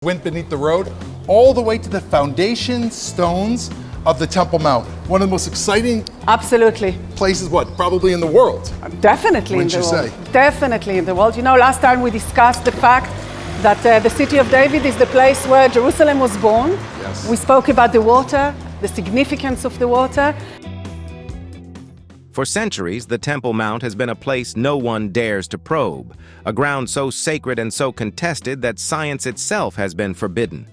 Went beneath the road all the way to the foundation stones of the Temple Mount. One of the most exciting Absolutely. places, probably in the world. Definitely Wouldn't in the you world. say? Definitely in the world. You know, last time we discussed the fact that the city of David is the place where Jerusalem was born. Yes. We spoke about the water, the significance of the water. For centuries, the Temple Mount has been a place no one dares to probe, a ground so sacred and so contested that science itself has been forbidden.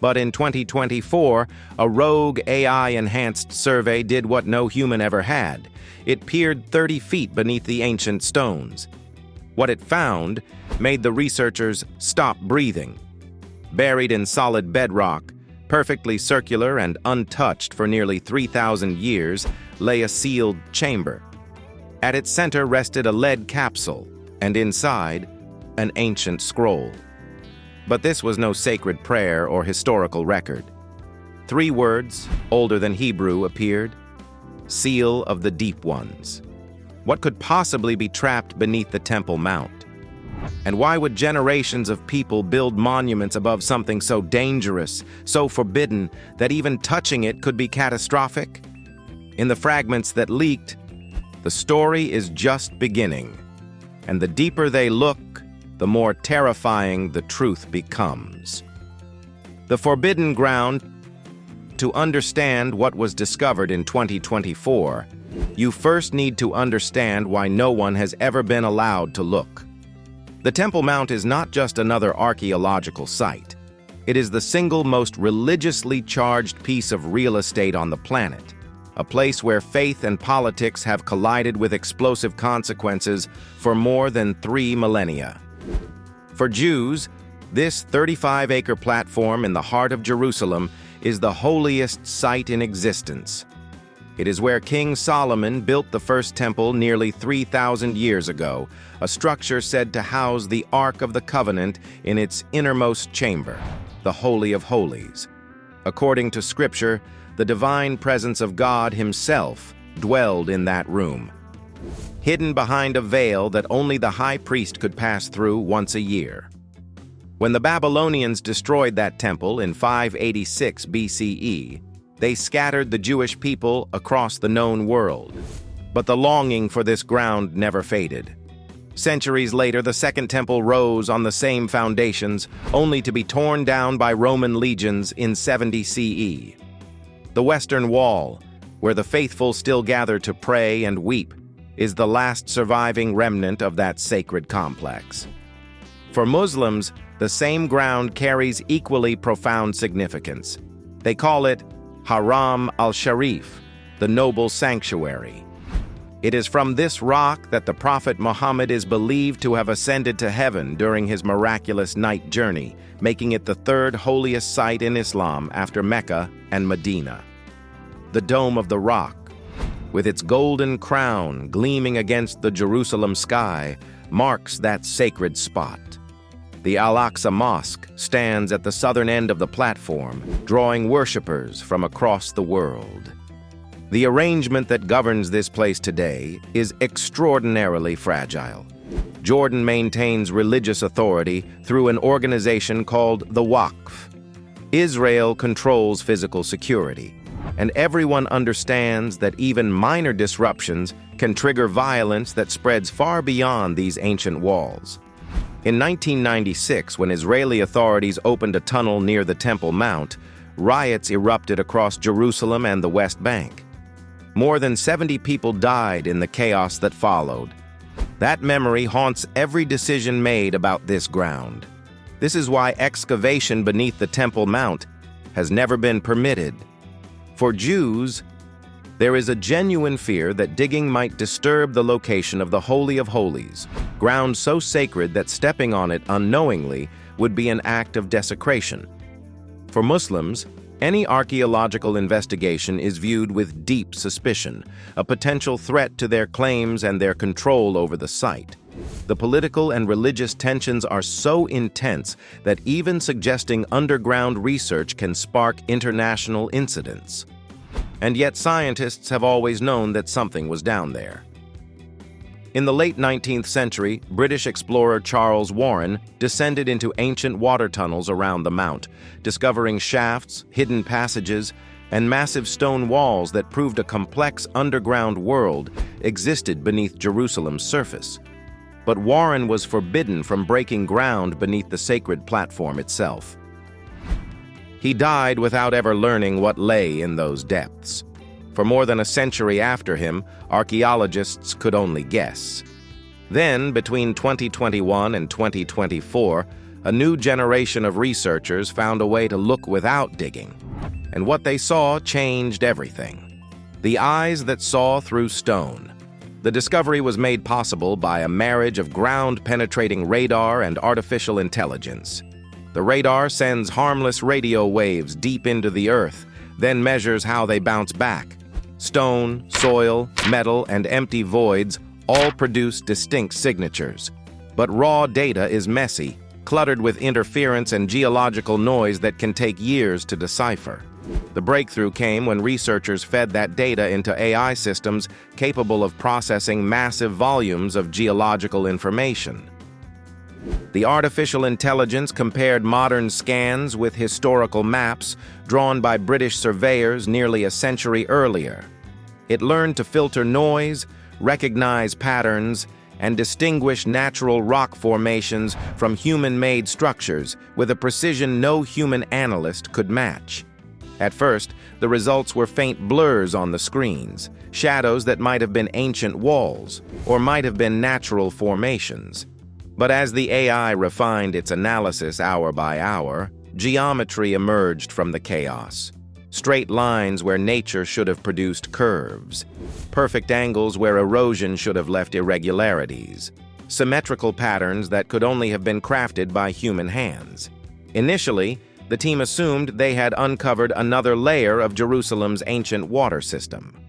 But in 2024, a rogue AI-enhanced survey did what no human ever had. It peered 30 feet beneath the ancient stones. What it found made the researchers stop breathing. Buried in solid bedrock, perfectly circular and untouched for nearly 3,000 years, lay a sealed chamber. At its center rested a lead capsule, and inside, an ancient scroll. But this was no sacred prayer or historical record. 3 words, older than Hebrew, appeared: Seal of the Deep Ones. What could possibly be trapped beneath the Temple Mount? And why would generations of people build monuments above something so dangerous, so forbidden, that even touching it could be catastrophic? In the fragments that leaked, the story is just beginning. And the deeper they look, the more terrifying the truth becomes. The forbidden ground. To understand what was discovered in 2024, you first need to understand why no one has ever been allowed to look. The Temple Mount is not just another archaeological site. It is the single most religiously charged piece of real estate on the planet, a place where faith and politics have collided with explosive consequences for more than 3 millennia. For Jews, this 35-acre platform in the heart of Jerusalem is the holiest site in existence. It is where King Solomon built the first temple nearly 3,000 years ago, a structure said to house the Ark of the Covenant in its innermost chamber, the Holy of Holies. According to Scripture, the divine presence of God Himself dwelled in that room, hidden behind a veil that only the high priest could pass through once a year. When the Babylonians destroyed that temple in 586 BCE, they scattered the Jewish people across the known world. But the longing for this ground never faded. Centuries later, the Second Temple rose on the same foundations, only to be torn down by Roman legions in 70 CE. The Western Wall, where the faithful still gather to pray and weep, is the last surviving remnant of that sacred complex. For Muslims, the same ground carries equally profound significance. They call it Haram al-Sharif, the noble sanctuary. It is from this rock that the Prophet Muhammad is believed to have ascended to heaven during his miraculous night journey, making it the 3rd holiest site in Islam after Mecca and Medina. The Dome of the Rock, with its golden crown gleaming against the Jerusalem sky, marks that sacred spot. The Al-Aqsa Mosque stands at the southern end of the platform, drawing worshippers from across the world. The arrangement that governs this place today is extraordinarily fragile. Jordan maintains religious authority through an organization called the Waqf. Israel controls physical security, and everyone understands that even minor disruptions can trigger violence that spreads far beyond these ancient walls. In 1996, when Israeli authorities opened a tunnel near the Temple Mount, riots erupted across Jerusalem and the West Bank. More than 70 people died in the chaos that followed. That memory haunts every decision made about this ground. This is why excavation beneath the Temple Mount has never been permitted. For Jews, there is a genuine fear that digging might disturb the location of the Holy of Holies, ground so sacred that stepping on it unknowingly would be an act of desecration. For Muslims, any archaeological investigation is viewed with deep suspicion, a potential threat to their claims and their control over the site. The political and religious tensions are so intense that even suggesting underground research can spark international incidents. And yet scientists have always known that something was down there. In the late 19th century, British explorer Charles Warren descended into ancient water tunnels around the mount, discovering shafts, hidden passages, and massive stone walls that proved a complex underground world existed beneath Jerusalem's surface. But Warren was forbidden from breaking ground beneath the sacred platform itself. He died without ever learning what lay in those depths. For more than a century after him, archaeologists could only guess. Then, between 2021 and 2024, a new generation of researchers found a way to look without digging. And what they saw changed everything. The eyes that saw through stone. The discovery was made possible by a marriage of ground-penetrating radar and artificial intelligence. The radar sends harmless radio waves deep into the earth, then measures how they bounce back. Stone, soil, metal, and empty voids all produce distinct signatures. But raw data is messy, cluttered with interference and geological noise that can take years to decipher. The breakthrough came when researchers fed that data into AI systems capable of processing massive volumes of geological information. The artificial intelligence compared modern scans with historical maps drawn by British surveyors nearly a century earlier. It learned to filter noise, recognize patterns, and distinguish natural rock formations from human-made structures with a precision no human analyst could match. At first, the results were faint blurs on the screens, shadows that might have been ancient walls, or might have been natural formations. But as the AI refined its analysis hour by hour, geometry emerged from the chaos. Straight lines where nature should have produced curves. Perfect angles where erosion should have left irregularities. Symmetrical patterns that could only have been crafted by human hands. Initially, the team assumed they had uncovered another layer of Jerusalem's ancient water system.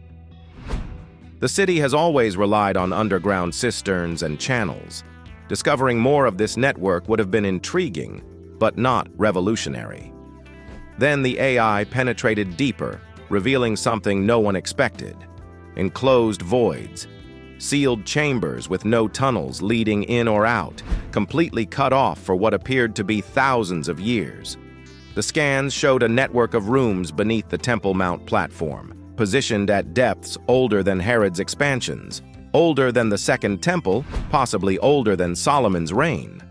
The city has always relied on underground cisterns and channels. Discovering more of this network would have been intriguing, but not revolutionary. Then the AI penetrated deeper, revealing something no one expected. Enclosed voids, sealed chambers with no tunnels leading in or out, completely cut off for what appeared to be thousands of years. The scans showed a network of rooms beneath the Temple Mount platform, positioned at depths older than Herod's expansions, older than the Second Temple, possibly older than Solomon's reign.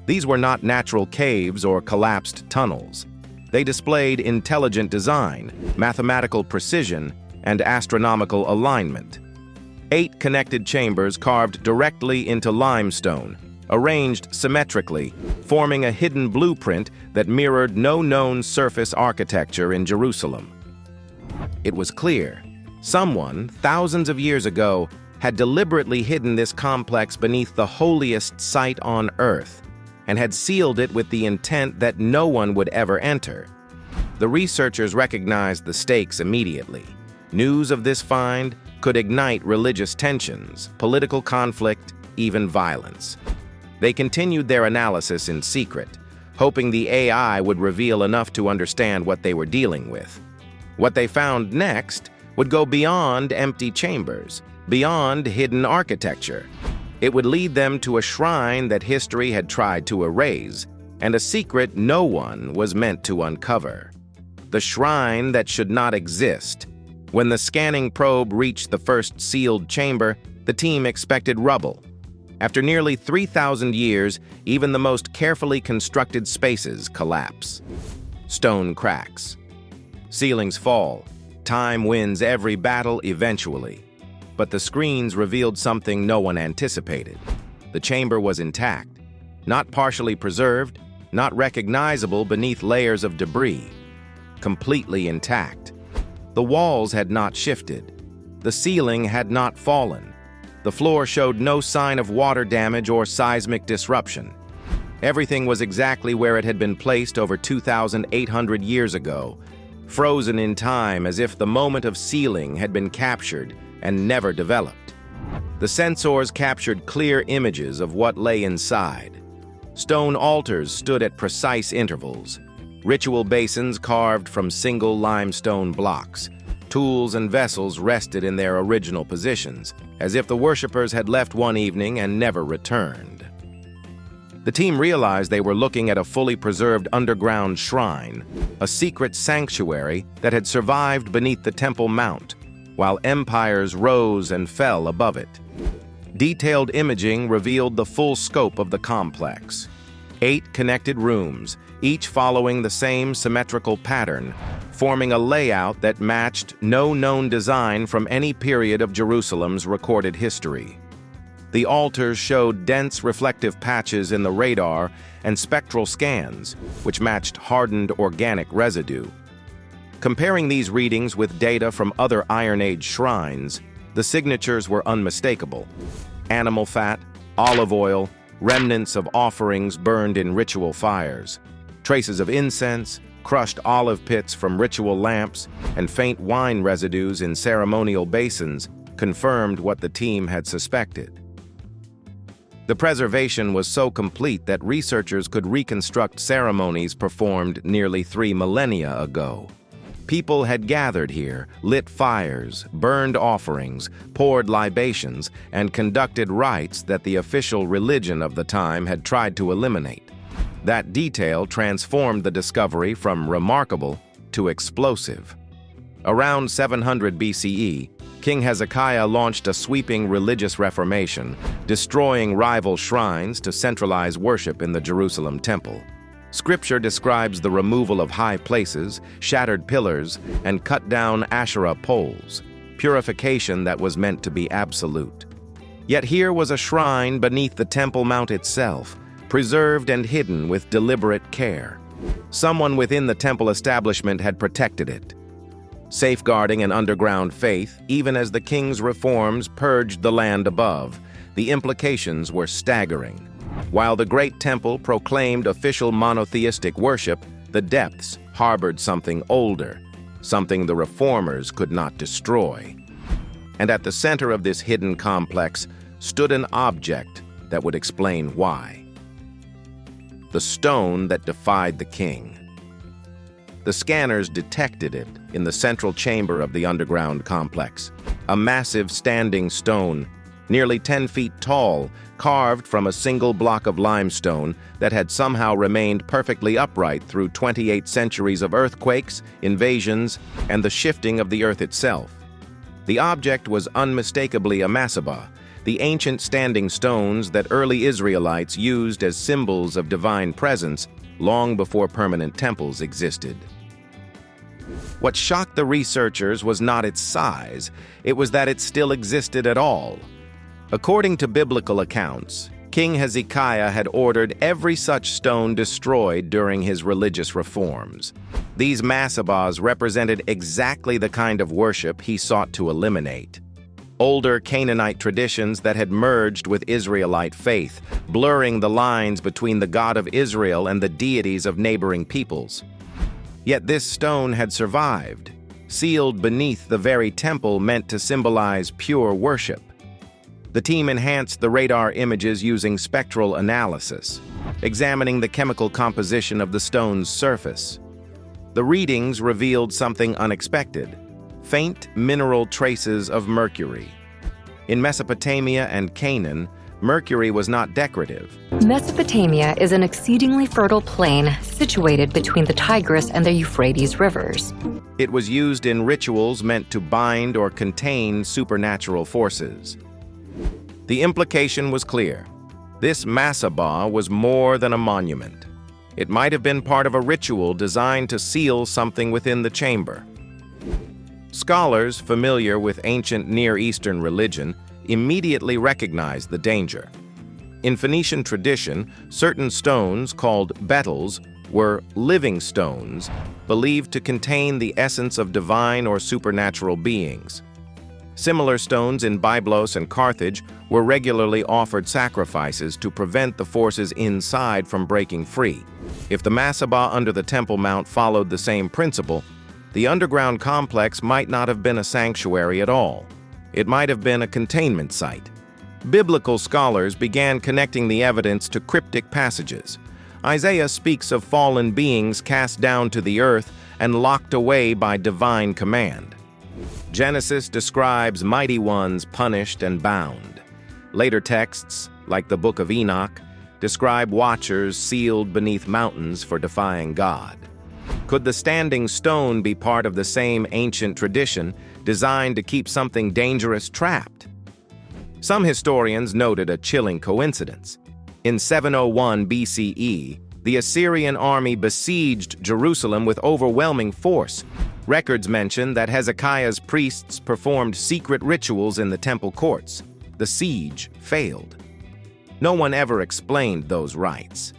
These were not natural caves or collapsed tunnels. They displayed intelligent design, mathematical precision, and astronomical alignment. 8 connected chambers carved directly into limestone, arranged symmetrically, forming a hidden blueprint that mirrored no known surface architecture in Jerusalem. It was clear, someone, thousands of years ago, had deliberately hidden this complex beneath the holiest site on earth, and had sealed it with the intent that no one would ever enter. The researchers recognized the stakes immediately. News of this find could ignite religious tensions, political conflict, even violence. They continued their analysis in secret, hoping the AI would reveal enough to understand what they were dealing with. What they found next would go beyond empty chambers, beyond hidden architecture. It would lead them to a shrine that history had tried to erase, and a secret no one was meant to uncover. The shrine that should not exist. When the scanning probe reached the first sealed chamber, the team expected rubble. After nearly 3,000 years, even the most carefully constructed spaces collapse. Stone cracks. Ceilings fall. Time wins every battle eventually. But the screens revealed something no one anticipated. The chamber was intact, not partially preserved, not recognizable beneath layers of debris. Completely intact. The walls had not shifted. The ceiling had not fallen. The floor showed no sign of water damage or seismic disruption. Everything was exactly where it had been placed over 2,800 years ago, frozen in time as if the moment of sealing had been captured and never developed. The sensors captured clear images of what lay inside. Stone altars stood at precise intervals, ritual basins carved from single limestone blocks, Tools and vessels rested in their original positions, as if the worshippers had left one evening and never returned. The team realized they were looking at a fully preserved underground shrine, a secret sanctuary that had survived beneath the Temple Mount, while empires rose and fell above it. Detailed imaging revealed the full scope of the complex. 8 connected rooms, each following the same symmetrical pattern, forming a layout that matched no known design from any period of Jerusalem's recorded history. The altars showed dense reflective patches in the radar and spectral scans, which matched hardened organic residue. Comparing these readings with data from other Iron Age shrines, the signatures were unmistakable. Animal fat, olive oil, remnants of offerings burned in ritual fires, traces of incense, crushed olive pits from ritual lamps, and faint wine residues in ceremonial basins confirmed what the team had suspected. The preservation was so complete that researchers could reconstruct ceremonies performed nearly 3 millennia ago. People had gathered here, lit fires, burned offerings, poured libations, and conducted rites that the official religion of the time had tried to eliminate. That detail transformed the discovery from remarkable to explosive. Around 700 BCE, King Hezekiah launched a sweeping religious reformation, destroying rival shrines to centralize worship in the Jerusalem temple. Scripture describes the removal of high places, shattered pillars, and cut-down Asherah poles, purification that was meant to be absolute. Yet here was a shrine beneath the Temple Mount itself, preserved and hidden with deliberate care. Someone within the temple establishment had protected it, safeguarding an underground faith, even as the king's reforms purged the land above. The implications were staggering. While the great temple proclaimed official monotheistic worship, the depths harbored something older, something the reformers could not destroy. And at the center of this hidden complex stood an object that would explain why. The stone that defied the king. The scanners detected it in the central chamber of the underground complex, a massive standing stone, nearly 10 feet tall, carved from a single block of limestone that had somehow remained perfectly upright through 28 centuries of earthquakes, invasions, and the shifting of the earth itself. The object was unmistakably a masabah, the ancient standing stones that early Israelites used as symbols of divine presence long before permanent temples existed. What shocked the researchers was not its size, it was that it still existed at all. According to biblical accounts, King Hezekiah had ordered every such stone destroyed during his religious reforms. These masabahs represented exactly the kind of worship he sought to eliminate. Older Canaanite traditions that had merged with Israelite faith, blurring the lines between the God of Israel and the deities of neighboring peoples. Yet this stone had survived, sealed beneath the very temple meant to symbolize pure worship. The team enhanced the radar images using spectral analysis, examining the chemical composition of the stone's surface. The readings revealed something unexpected: faint mineral traces of mercury. In Mesopotamia and Canaan, mercury was not decorative. Mesopotamia is an exceedingly fertile plain situated between the Tigris and the Euphrates rivers. It was used in rituals meant to bind or contain supernatural forces. The implication was clear. This masabah was more than a monument. It might have been part of a ritual designed to seal something within the chamber. Scholars familiar with ancient Near Eastern religion immediately recognized the danger. In Phoenician tradition, certain stones called betyls were living stones believed to contain the essence of divine or supernatural beings. Similar stones in Byblos and Carthage were regularly offered sacrifices to prevent the forces inside from breaking free. If the masabah under the Temple Mount followed the same principle, the underground complex might not have been a sanctuary at all. It might have been a containment site. Biblical scholars began connecting the evidence to cryptic passages. Isaiah speaks of fallen beings cast down to the earth and locked away by divine command. Genesis describes mighty ones punished and bound. Later texts, like the Book of Enoch, describe watchers sealed beneath mountains for defying God. Could the standing stone be part of the same ancient tradition designed to keep something dangerous trapped? Some historians noted a chilling coincidence. In 701 BCE, the Assyrian army besieged Jerusalem with overwhelming force. Records mention that Hezekiah's priests performed secret rituals in the temple courts. The siege failed. No one ever explained those rites.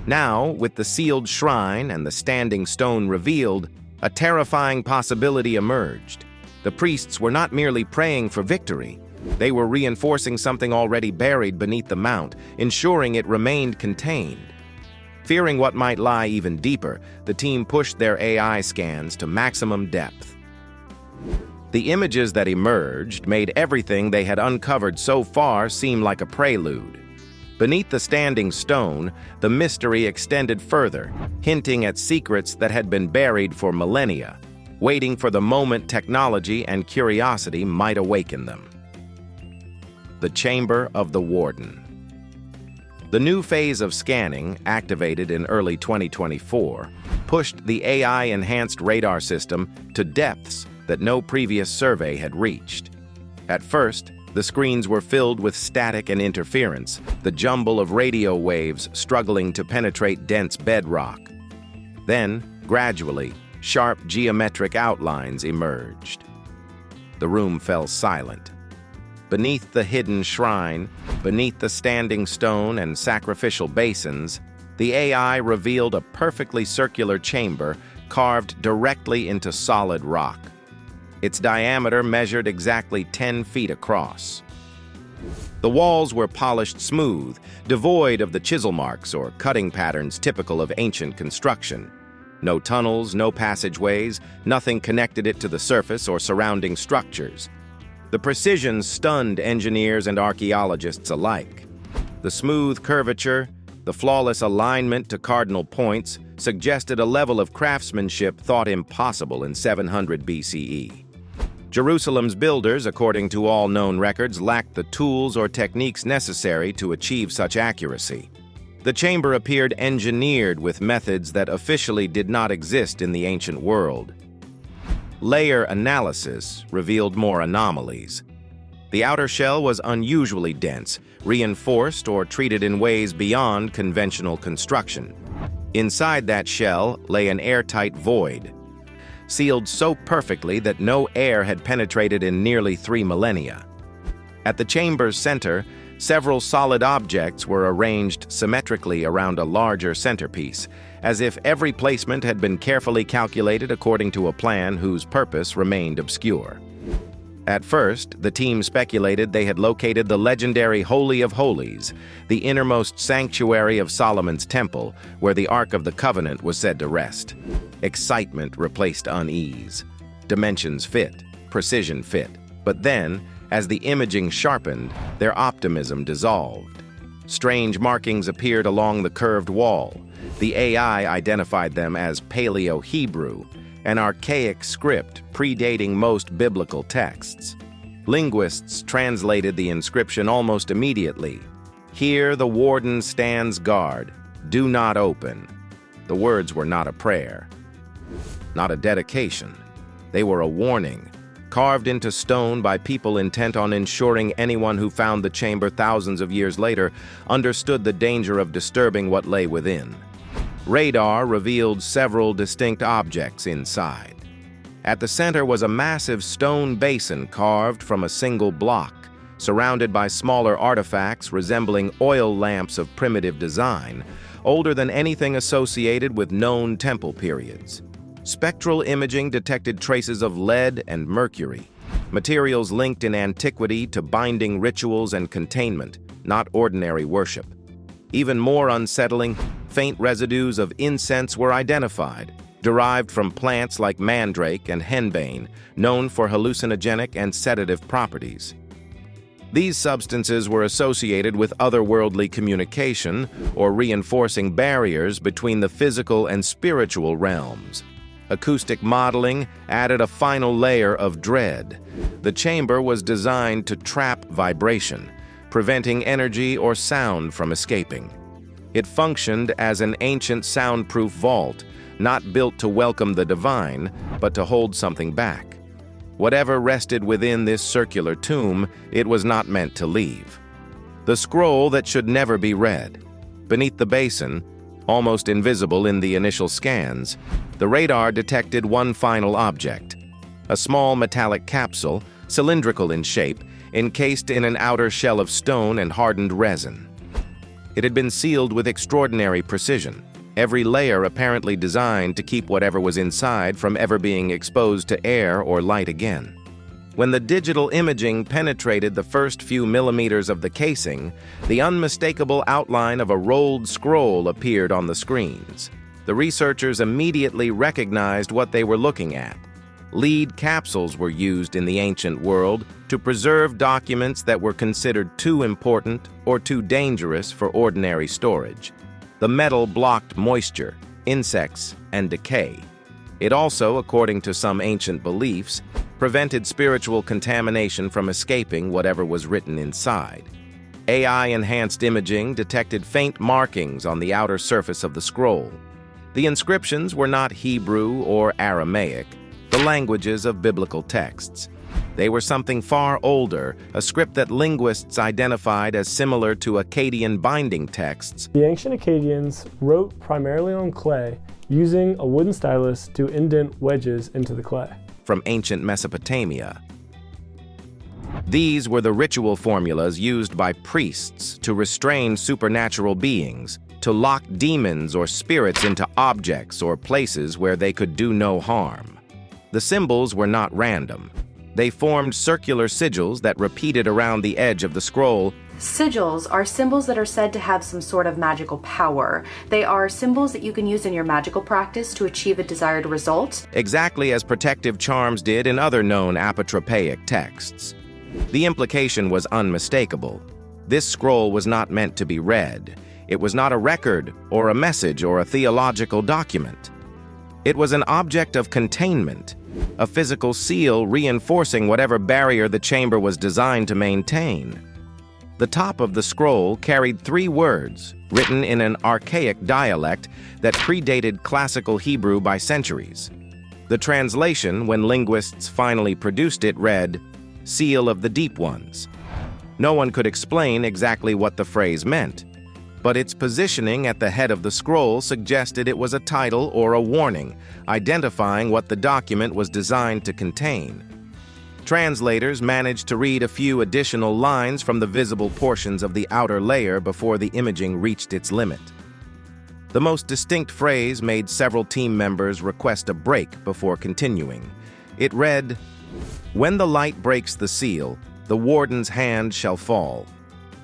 Now, with the sealed shrine and the standing stone revealed, a terrifying possibility emerged. The priests were not merely praying for victory. They were reinforcing something already buried beneath the mount, ensuring it remained contained. Fearing what might lie even deeper, the team pushed their AI scans to maximum depth. The images that emerged made everything they had uncovered so far seem like a prelude. Beneath the standing stone, the mystery extended further, hinting at secrets that had been buried for millennia, waiting for the moment technology and curiosity might awaken them. The Chamber of the Warden. The new phase of scanning, activated in early 2024, pushed the AI-enhanced radar system to depths that no previous survey had reached. At first, the screens were filled with static and interference, the jumble of radio waves struggling to penetrate dense bedrock. Then, gradually, sharp geometric outlines emerged. The room fell silent. Beneath the hidden shrine, beneath the standing stone and sacrificial basins, the AI revealed a perfectly circular chamber carved directly into solid rock. Its diameter measured exactly 10 feet across. The walls were polished smooth, devoid of the chisel marks or cutting patterns typical of ancient construction. No tunnels, no passageways, nothing connected it to the surface or surrounding structures. The precision stunned engineers and archaeologists alike. The smooth curvature, the flawless alignment to cardinal points suggested a level of craftsmanship thought impossible in 700 BCE. Jerusalem's builders, according to all known records, lacked the tools or techniques necessary to achieve such accuracy. The chamber appeared engineered with methods that officially did not exist in the ancient world. Layer analysis revealed more anomalies. The outer shell was unusually dense, reinforced or treated in ways beyond conventional construction. Inside that shell lay an airtight void, sealed so perfectly that no air had penetrated in nearly 3 millennia. At the chamber's center, several solid objects were arranged symmetrically around a larger centerpiece, as if every placement had been carefully calculated according to a plan whose purpose remained obscure. At first, the team speculated they had located the legendary Holy of Holies, the innermost sanctuary of Solomon's temple, where the Ark of the Covenant was said to rest. Excitement replaced unease. Dimensions fit, precision fit. But then, as the imaging sharpened, their optimism dissolved. Strange markings appeared along the curved wall. The AI identified them as Paleo-Hebrew, an archaic script predating most biblical texts. Linguists translated the inscription almost immediately. "Here the warden stands guard. Do not open." The words were not a prayer, not a dedication. They were a warning, carved into stone by people intent on ensuring anyone who found the chamber thousands of years later understood the danger of disturbing what lay within. Radar revealed several distinct objects inside. At the center was a massive stone basin carved from a single block, surrounded by smaller artifacts resembling oil lamps of primitive design, older than anything associated with known temple periods. Spectral imaging detected traces of lead and mercury, materials linked in antiquity to binding rituals and containment, not ordinary worship. Even more unsettling, faint residues of incense were identified, derived from plants like mandrake and henbane, known for hallucinogenic and sedative properties. These substances were associated with otherworldly communication or reinforcing barriers between the physical and spiritual realms. Acoustic modeling added a final layer of dread. The chamber was designed to trap vibration, preventing energy or sound from escaping. It functioned as an ancient soundproof vault, not built to welcome the divine, but to hold something back. Whatever rested within this circular tomb, it was not meant to leave. The scroll that should never be read. Beneath the basin, almost invisible in the initial scans, the radar detected one final object, a small metallic capsule, cylindrical in shape, encased in an outer shell of stone and hardened resin. It had been sealed with extraordinary precision, every layer apparently designed to keep whatever was inside from ever being exposed to air or light again. When the digital imaging penetrated the first few millimeters of the casing, the unmistakable outline of a rolled scroll appeared on the screens. The researchers immediately recognized what they were looking at. Lead capsules were used in the ancient world to preserve documents that were considered too important or too dangerous for ordinary storage. The metal blocked moisture, insects, and decay. It also, according to some ancient beliefs, prevented spiritual contamination from escaping whatever was written inside. AI-enhanced imaging detected faint markings on the outer surface of the scroll. The inscriptions were not Hebrew or Aramaic, the languages of biblical texts. They were something far older, a script that linguists identified as similar to Akkadian binding texts. The ancient Akkadians wrote primarily on clay, using a wooden stylus to indent wedges into the clay. From ancient Mesopotamia. These were the ritual formulas used by priests to restrain supernatural beings, to lock demons or spirits into objects or places where they could do no harm. The symbols were not random. They formed circular sigils that repeated around the edge of the scroll. Sigils are symbols that are said to have some sort of magical power. They are symbols that you can use in your magical practice to achieve a desired result. Exactly as protective charms did in other known apotropaic texts. The implication was unmistakable. This scroll was not meant to be read. It was not a record or a message or a theological document. It was an object of containment, a physical seal reinforcing whatever barrier the chamber was designed to maintain. The top of the scroll carried 3 words, written in an archaic dialect that predated classical Hebrew by centuries. The translation, when linguists finally produced it, read, "Seal of the Deep Ones." No one could explain exactly what the phrase meant, but its positioning at the head of the scroll suggested it was a title or a warning, identifying what the document was designed to contain. Translators managed to read a few additional lines from the visible portions of the outer layer before the imaging reached its limit. The most distinct phrase made several team members request a break before continuing. It read, "When the light breaks the seal, the warden's hand shall fall.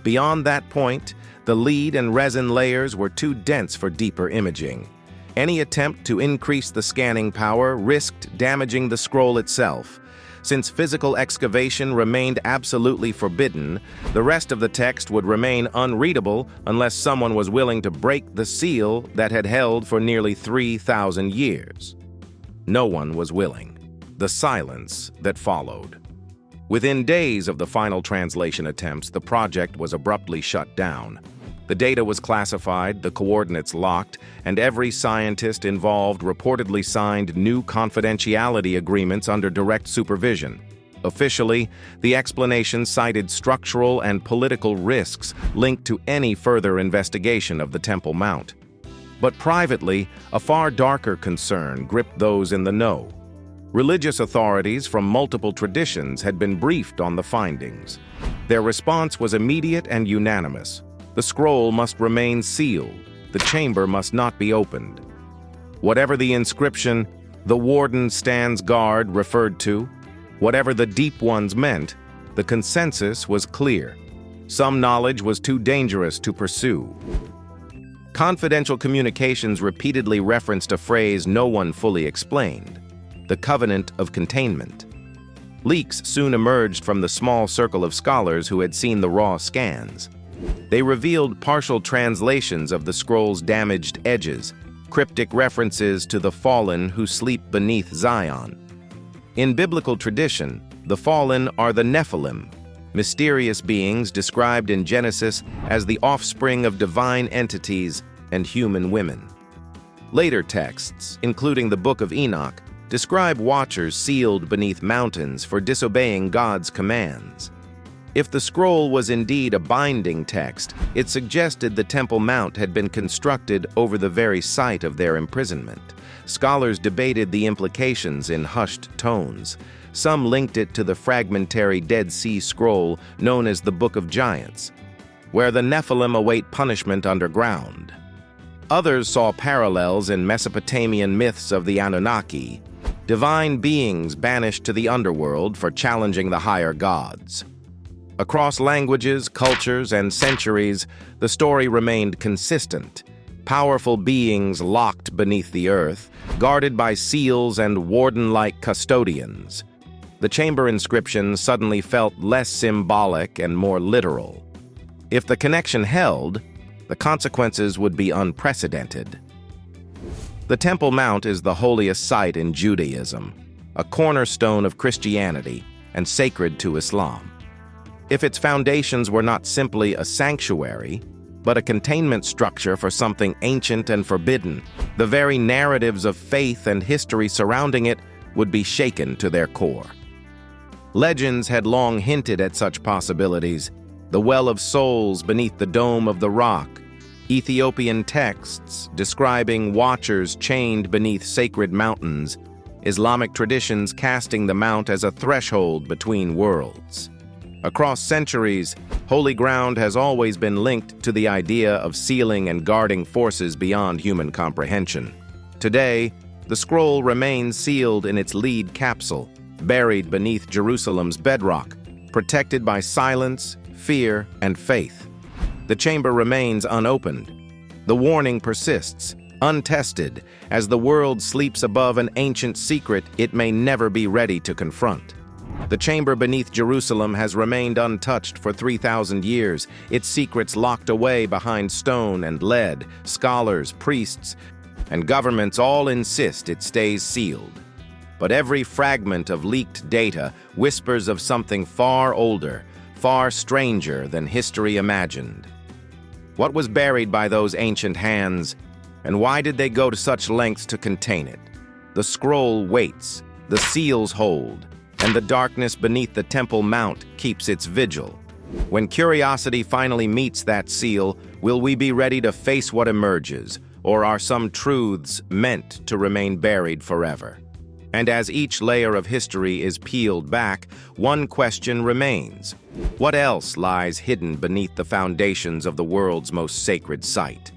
Beyond that point, the lead and resin layers were too dense for deeper imaging. Any attempt to increase the scanning power risked damaging the scroll itself. Since physical excavation remained absolutely forbidden, the rest of the text would remain unreadable unless someone was willing to break the seal that had held for nearly 3,000 years. No one was willing. The silence that followed. Within days of the final translation attempts, the project was abruptly shut down. The data was classified, the coordinates locked, and every scientist involved reportedly signed new confidentiality agreements under direct supervision. Officially, the explanation cited structural and political risks linked to any further investigation of the Temple Mount. But privately, a far darker concern gripped those in the know. Religious authorities from multiple traditions had been briefed on the findings. Their response was immediate and unanimous. The scroll must remain sealed. The chamber must not be opened. Whatever the inscription, "The warden stands guard" referred to, whatever the deep ones meant, the consensus was clear. Some knowledge was too dangerous to pursue. Confidential communications repeatedly referenced a phrase no one fully explained: the covenant of containment. Leaks soon emerged from the small circle of scholars who had seen the raw scans. They revealed partial translations of the scroll's damaged edges, cryptic references to the fallen who sleep beneath Zion. In biblical tradition, the fallen are the Nephilim, mysterious beings described in Genesis as the offspring of divine entities and human women. Later texts, including the Book of Enoch, describe watchers sealed beneath mountains for disobeying God's commands. If the scroll was indeed a binding text, it suggested the Temple Mount had been constructed over the very site of their imprisonment. Scholars debated the implications in hushed tones. Some linked it to the fragmentary Dead Sea Scroll known as the Book of Giants, where the Nephilim await punishment underground. Others saw parallels in Mesopotamian myths of the Anunnaki, divine beings banished to the underworld for challenging the higher gods. Across languages, cultures, and centuries, the story remained consistent. Powerful beings locked beneath the earth, guarded by seals and warden-like custodians. The chamber inscription suddenly felt less symbolic and more literal. If the connection held, the consequences would be unprecedented. The Temple Mount is the holiest site in Judaism, a cornerstone of Christianity and sacred to Islam. If its foundations were not simply a sanctuary, but a containment structure for something ancient and forbidden, the very narratives of faith and history surrounding it would be shaken to their core. Legends had long hinted at such possibilities: the Well of Souls beneath the Dome of the Rock, Ethiopian texts describing watchers chained beneath sacred mountains, Islamic traditions casting the mount as a threshold between worlds. Across centuries, holy ground has always been linked to the idea of sealing and guarding forces beyond human comprehension. Today, the scroll remains sealed in its lead capsule, buried beneath Jerusalem's bedrock, protected by silence, fear, and faith. The chamber remains unopened. The warning persists, untested, as the world sleeps above an ancient secret it may never be ready to confront. The chamber beneath Jerusalem has remained untouched for 3,000 years, its secrets locked away behind stone and lead. Scholars, priests, and governments all insist it stays sealed. But every fragment of leaked data whispers of something far older, far stranger than history imagined. What was buried by those ancient hands, and why did they go to such lengths to contain it? The scroll waits, the seals hold, and the darkness beneath the Temple Mount keeps its vigil. When curiosity finally meets that seal, will we be ready to face what emerges, or are some truths meant to remain buried forever? And as each layer of history is peeled back, one question remains: what else lies hidden beneath the foundations of the world's most sacred site?